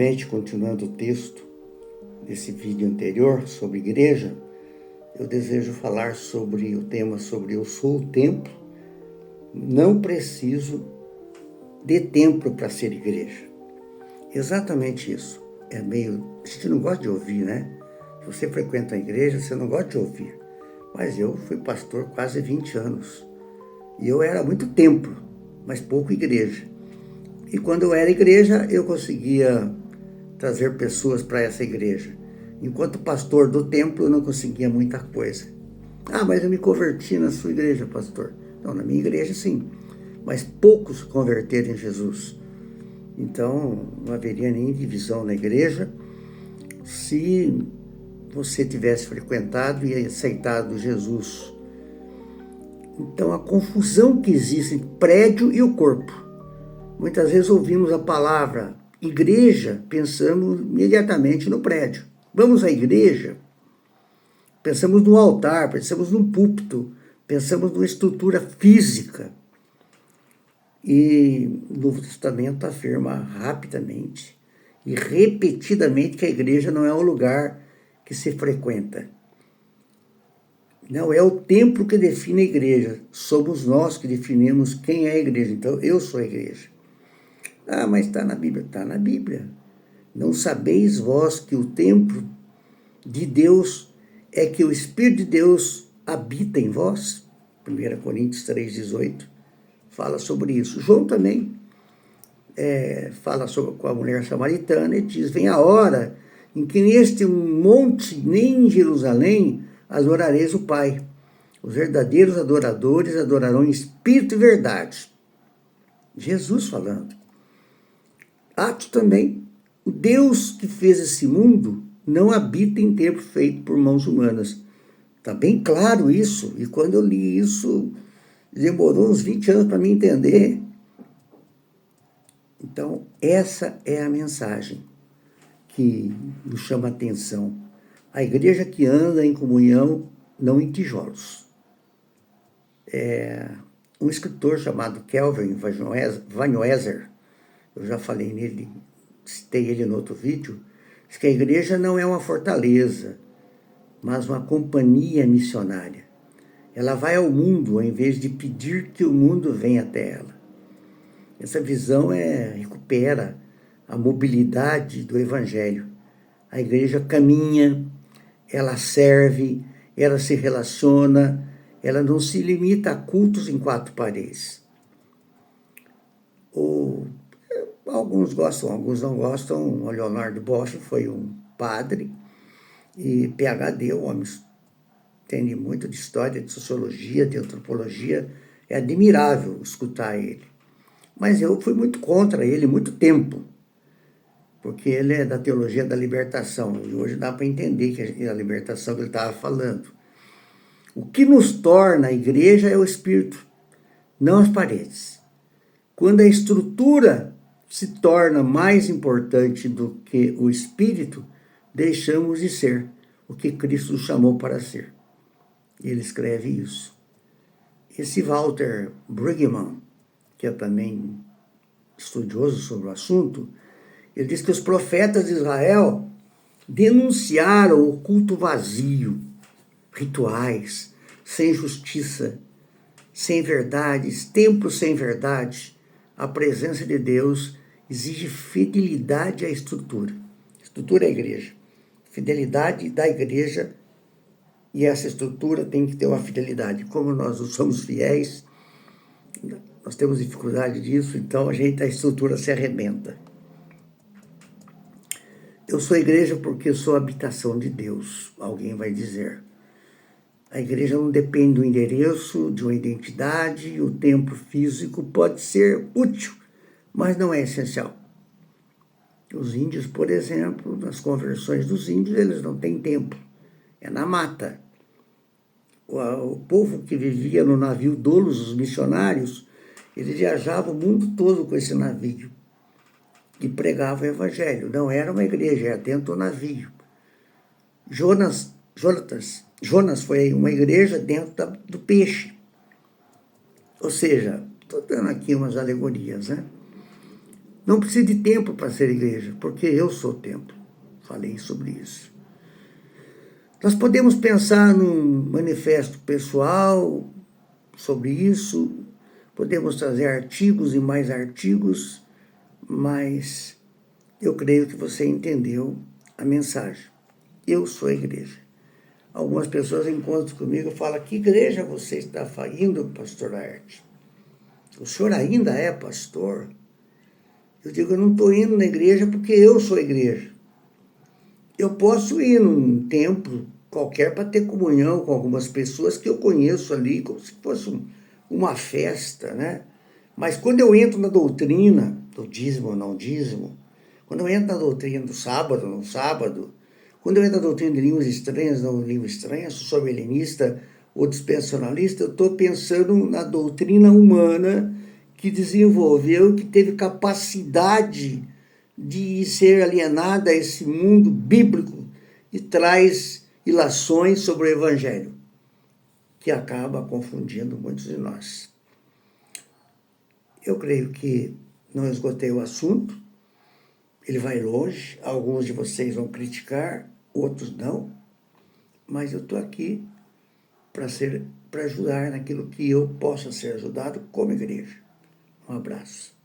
Novamente, continuando o texto desse vídeo anterior sobre igreja, eu desejo falar sobre o tema sobre eu sou o templo, não preciso de templo para ser igreja. Exatamente isso. A gente não gosta de ouvir, né? Se você frequenta a igreja, você não gosta de ouvir. Mas eu fui pastor quase 20 anos. E eu era muito templo, mas pouco igreja. E quando eu era igreja, eu conseguia trazer pessoas para essa igreja. Enquanto pastor do templo, eu não conseguia muita coisa. Ah, mas eu me converti na sua igreja, pastor. Não, na minha igreja sim. Mas poucos se converteram em Jesus. Então, não haveria nem divisão na igreja se você tivesse frequentado e aceitado Jesus. Então, a confusão que existe entre prédio e o corpo. Muitas vezes ouvimos a palavra igreja, pensamos imediatamente no prédio. Vamos à igreja, pensamos no altar, pensamos no púlpito, pensamos numa estrutura física. E o Novo Testamento afirma rapidamente e repetidamente que a igreja não é um lugar que se frequenta. Não é o templo que define a igreja, somos nós que definimos quem é a igreja. Então, eu sou a igreja. Ah, mas está na Bíblia. Está na Bíblia. Não sabeis vós que o templo de Deus é que o Espírito de Deus habita em vós? 1 Coríntios 3,18 fala sobre isso. João também fala com a mulher samaritana e diz, vem a hora em que neste monte, nem em Jerusalém, adorareis o Pai. Os verdadeiros adoradores adorarão em espírito e verdade. Jesus falando. Atos também, o Deus que fez esse mundo não habita em templo feito por mãos humanas. Está bem claro isso, e quando eu li isso, demorou uns 20 anos para me entender. Então, essa é a mensagem que nos chama a atenção. A igreja que anda em comunhão, não em tijolos. Um escritor chamado Kelvin Vanhoezer, eu já falei nele, citei ele no outro vídeo, diz que a igreja não é uma fortaleza, mas uma companhia missionária. Ela vai ao mundo ao invés de pedir que o mundo venha até ela. Essa visão recupera a mobilidade do evangelho. A igreja caminha, ela serve, ela se relaciona, ela não se limita a cultos em 4 paredes. Alguns gostam, alguns não gostam. O Leonardo Bosch foi um padre e PhD, o homem entende muito de história, de sociologia, de antropologia. É admirável escutar ele. Mas eu fui muito contra ele muito tempo, porque ele é da teologia da libertação, e hoje dá para entender que é a libertação que ele estava falando. O que nos torna a igreja é o Espírito, não as paredes. Quando a estrutura se torna mais importante do que o Espírito, deixamos de ser o que Cristo nos chamou para ser. Ele escreve isso. Esse Walter Brueggemann, que é também estudioso sobre o assunto, ele diz que os profetas de Israel denunciaram o culto vazio, rituais, sem justiça, sem verdades, templos sem verdade. A presença de Deus exige fidelidade à estrutura. Estrutura é a igreja. Fidelidade da igreja, e essa estrutura tem que ter uma fidelidade. Como nós não somos fiéis, nós temos dificuldade disso, então a estrutura se arrebenta. Eu sou igreja porque sou habitação de Deus, alguém vai dizer. A igreja não depende do endereço, de uma identidade, o templo físico pode ser útil, mas não é essencial. Os índios, por exemplo, nas conversões dos índios, eles não têm templo, é na mata. O povo que vivia no navio Doulos, os missionários, eles viajavam o mundo todo com esse navio e pregavam o evangelho. Não era uma igreja, era dentro do navio. Jonas foi uma igreja dentro do peixe. Ou seja, estou dando aqui umas alegorias, né? Não precisa de templo para ser igreja, porque eu sou templo. Falei sobre isso. Nós podemos pensar num manifesto pessoal sobre isso, podemos trazer artigos e mais artigos, mas eu creio que você entendeu a mensagem. Eu sou a igreja. Algumas pessoas encontram comigo e falam: que igreja você está indo, pastor Laerte? O senhor ainda é pastor? Eu digo: eu não estou indo na igreja porque eu sou a igreja. Eu posso ir num templo qualquer para ter comunhão com algumas pessoas que eu conheço ali, como se fosse uma festa, né? Mas quando eu entro na doutrina do dízimo ou não dízimo, quando eu entro na doutrina do sábado, não sábado, quando eu entro na doutrina de línguas estranhas, não línguas estranhas, se sou helenista ou dispensacionalista, eu estou pensando na doutrina humana que desenvolveu, que teve capacidade de ser alienada a esse mundo bíblico e traz ilações sobre o Evangelho, que acaba confundindo muitos de nós. Eu creio que não esgotei o assunto, ele vai longe, alguns de vocês vão criticar, outros não, mas eu estou aqui para ajudar naquilo que eu possa ser ajudado como igreja. Um abraço.